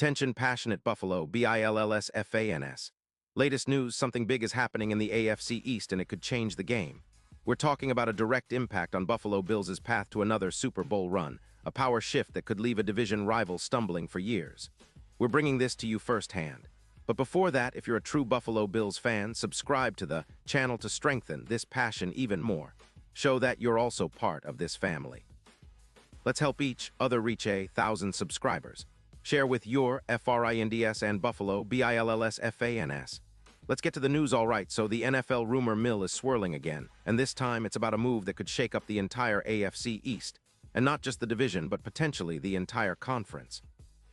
Attention passionate Buffalo, BILLSFANS. Latest news, something big is happening in the AFC East and it could change the game. We're talking about a direct impact on Buffalo Bills' path to another Super Bowl run, a power shift that could leave a division rival stumbling for years. We're bringing this to you firsthand. But before that, if you're a true Buffalo Bills fan, subscribe to the channel to strengthen this passion even more. Show that you're also part of this family. Let's help each other reach 1,000 subscribers. Share with your FRINDS and Buffalo, BILLSFANS. Let's get to the news all right. So the NFL rumor mill is swirling again, and this time it's about a move that could shake up the entire AFC East, and not just the division, but potentially the entire conference.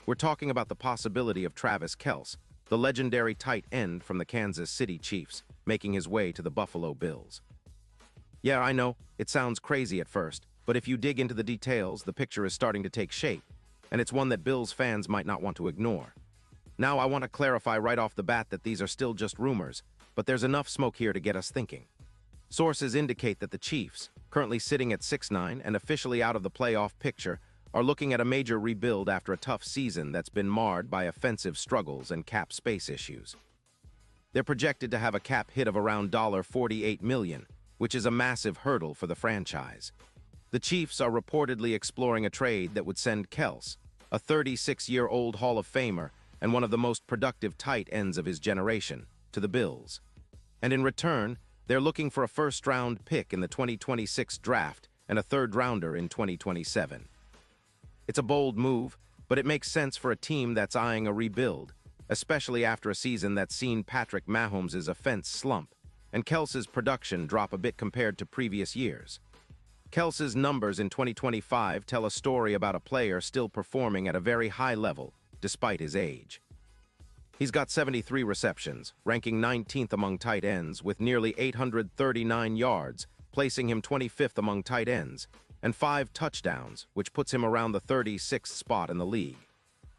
We're talking about the possibility of Travis Kelce, the legendary tight end from the Kansas City Chiefs, making his way to the Buffalo Bills. Yeah, I know, it sounds crazy at first, but if you dig into the details, the picture is starting to take shape, and it's one that Bills fans might not want to ignore. Now, I want to clarify right off the bat that these are still just rumors, but there's enough smoke here to get us thinking. Sources indicate that the Chiefs, currently sitting at 6-9 and officially out of the playoff picture, are looking at a major rebuild after a tough season that's been marred by offensive struggles and cap space issues. They're projected to have a cap hit of around $48 million, which is a massive hurdle for the franchise. The Chiefs are reportedly exploring a trade that would send Kelce, a 36-year-old Hall of Famer and one of the most productive tight ends of his generation, to the Bills. And in return, they're looking for a first-round pick in the 2026 draft and a third-rounder in 2027. It's a bold move, but it makes sense for a team that's eyeing a rebuild, especially after a season that's seen Patrick Mahomes' offense slump and Kelce's production drop a bit compared to previous years. Kelce's numbers in 2025 tell a story about a player still performing at a very high level, despite his age. He's got 73 receptions, ranking 19th among tight ends with nearly 839 yards, placing him 25th among tight ends, and 5 touchdowns, which puts him around the 36th spot in the league.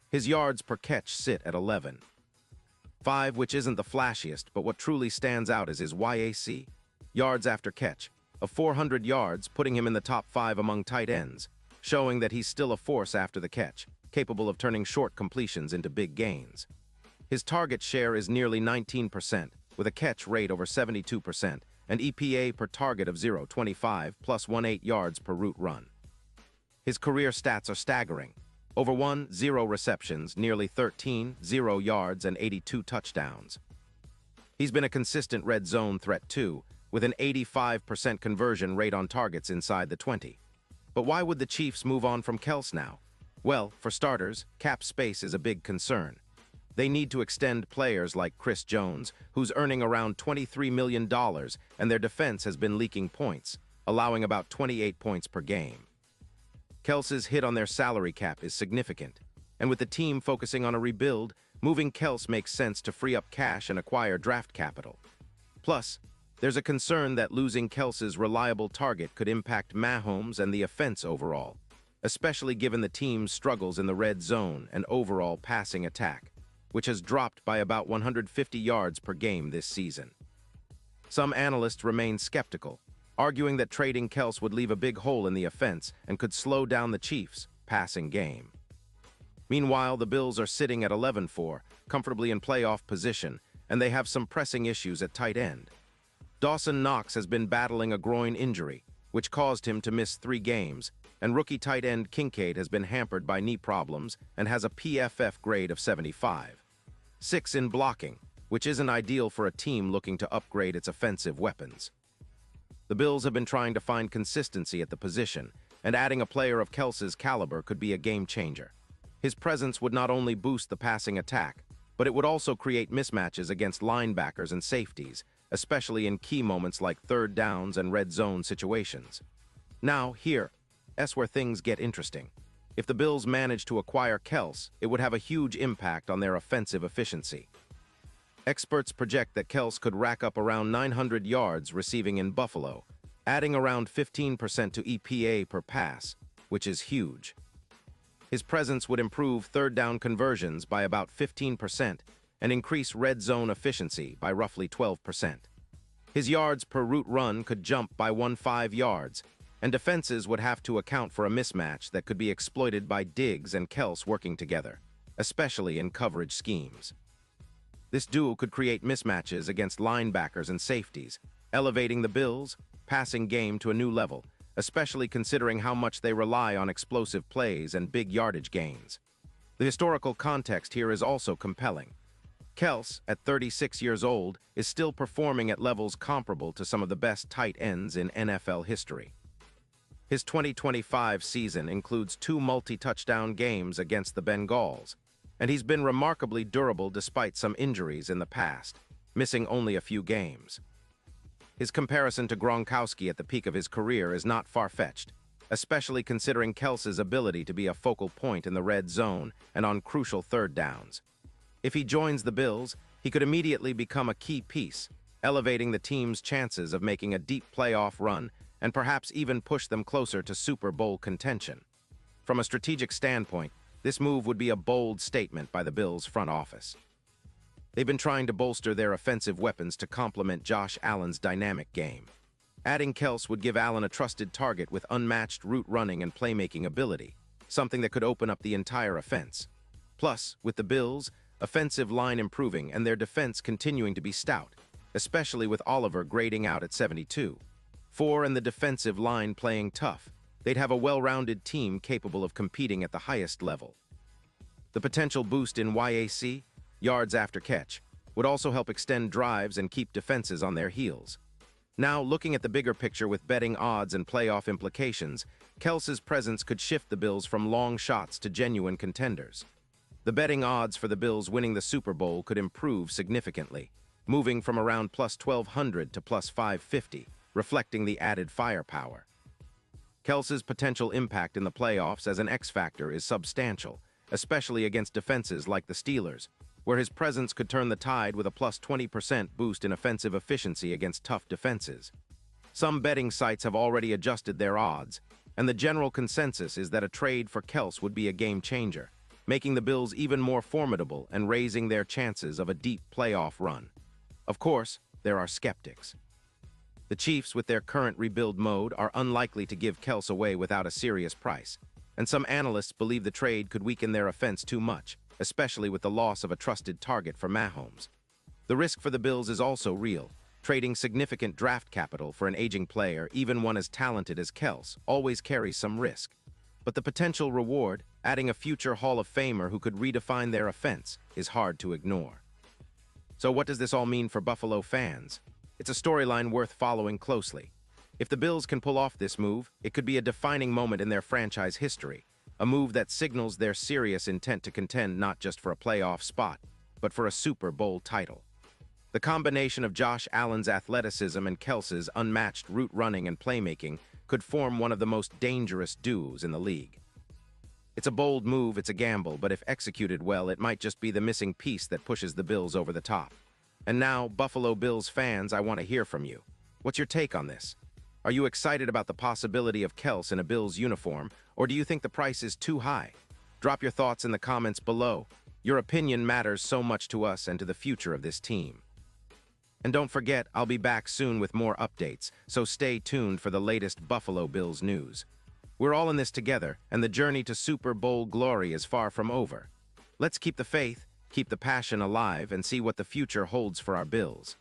His yards per catch sit at 11. 5, which isn't the flashiest, but what truly stands out is his YAC, yards after catch, of 400 yards, putting him in the top 5 among tight ends, showing that he's still a force after the catch, capable of turning short completions into big gains. His target share is nearly 19%, with a catch rate over 72%, and EPA per target of 0.25 plus 1.8 yards per route run. His career stats are staggering. Over 0 receptions, nearly 0 yards, and 82 touchdowns. He's been a consistent red zone threat too, with an 85% conversion rate on targets inside the 20. But why would the Chiefs move on from Kelce now? Well, for starters, cap space is a big concern. They need to extend players like Chris Jones, who's earning around $23 million, and their defense has been leaking points, allowing about 28 points per game. Kelce's hit on their salary cap is significant, and with the team focusing on a rebuild, moving Kelce makes sense to free up cash and acquire draft capital. Plus, there's a concern that losing Kelce's reliable target could impact Mahomes and the offense overall, especially given the team's struggles in the red zone and overall passing attack, which has dropped by about 150 yards per game this season. Some analysts remain skeptical, arguing that trading Kelce would leave a big hole in the offense and could slow down the Chiefs' passing game. Meanwhile, the Bills are sitting at 11-4, comfortably in playoff position, and they have some pressing issues at tight end. Dawson Knox has been battling a groin injury, which caused him to miss 3 games, and rookie tight end Kincaid has been hampered by knee problems and has a PFF grade of 75. 6 in blocking, which isn't ideal for a team looking to upgrade its offensive weapons. The Bills have been trying to find consistency at the position, and adding a player of Kelce's caliber could be a game changer. His presence would not only boost the passing attack, but it would also create mismatches against linebackers and safeties, especially in key moments like third downs and red zone situations. Now, here's where things get interesting. If the Bills manage to acquire Kelce, it would have a huge impact on their offensive efficiency. Experts project that Kelce could rack up around 900 yards receiving in Buffalo, adding around 15% to EPA per pass, which is huge. His presence would improve third down conversions by about 15% and increase red zone efficiency by roughly 12%. His yards per route run could jump by 15 yards, and defenses would have to account for a mismatch that could be exploited by Diggs and Kelce working together. especially in coverage schemes. This duo could create mismatches against linebackers and safeties, elevating the Bills' passing game to a new level, especially considering how much they rely on explosive plays and big yardage gains. The historical context here is also compelling. Kels, at 36 years old, is still performing at levels comparable to some of the best tight ends in NFL history. His 2025 season includes 2 multi-touchdown games against the Bengals, and he's been remarkably durable despite some injuries in the past, missing only a few games. His comparison to Gronkowski at the peak of his career is not far-fetched, especially considering Kels's ability to be a focal point in the red zone and on crucial third downs. If he joins the Bills, he could immediately become a key piece, elevating the team's chances of making a deep playoff run and perhaps even push them closer to Super Bowl contention. From a strategic standpoint, this move would be a bold statement by the Bills' front office. They've been trying to bolster their offensive weapons to complement Josh Allen's dynamic game. Adding Kels would give Allen a trusted target with unmatched route running and playmaking ability, something that could open up the entire offense. Plus, with the Bills' offensive line improving and their defense continuing to be stout, especially with Oliver grading out at 72. 4 and the defensive line playing tough, they'd have a well-rounded team capable of competing at the highest level. The potential boost in YAC, yards after catch, would also help extend drives and keep defenses on their heels. Now, looking at the bigger picture with betting odds and playoff implications, Kels's presence could shift the Bills from long shots to genuine contenders. The betting odds for the Bills winning the Super Bowl could improve significantly, moving from around plus 1,200 to plus 550, reflecting the added firepower. Kels's potential impact in the playoffs as an X-factor is substantial, especially against defenses like the Steelers, where his presence could turn the tide with a plus 20% boost in offensive efficiency against tough defenses. Some betting sites have already adjusted their odds, and the general consensus is that a trade for Kels would be a game-changer, making the Bills even more formidable and raising their chances of a deep playoff run. Of course, there are skeptics. The Chiefs, with their current rebuild mode, are unlikely to give Kels away without a serious price, and some analysts believe the trade could weaken their offense too much, especially with the loss of a trusted target for Mahomes. The risk for the Bills is also real. Trading significant draft capital for an aging player, even one as talented as Kels, always carries some risk. But the potential reward, adding a future Hall of Famer who could redefine their offense, is hard to ignore. So what does this all mean for Buffalo fans? It's a storyline worth following closely. If the Bills can pull off this move, it could be a defining moment in their franchise history, a move that signals their serious intent to contend not just for a playoff spot, but for a Super Bowl title. The combination of Josh Allen's athleticism and Kels's unmatched route running and playmaking could form one of the most dangerous duos in the league. It's a bold move, it's a gamble, but if executed well, it might just be the missing piece that pushes the Bills over the top. And now, Buffalo Bills fans, I want to hear from you. What's your take on this? Are you excited about the possibility of Kels in a Bills uniform, or do you think the price is too high? Drop your thoughts in the comments below. Your opinion matters so much to us and to the future of this team. And don't forget, I'll be back soon with more updates, so stay tuned for the latest Buffalo Bills news. We're all in this together, and the journey to Super Bowl glory is far from over. Let's keep the faith, keep the passion alive, and see what the future holds for our Bills.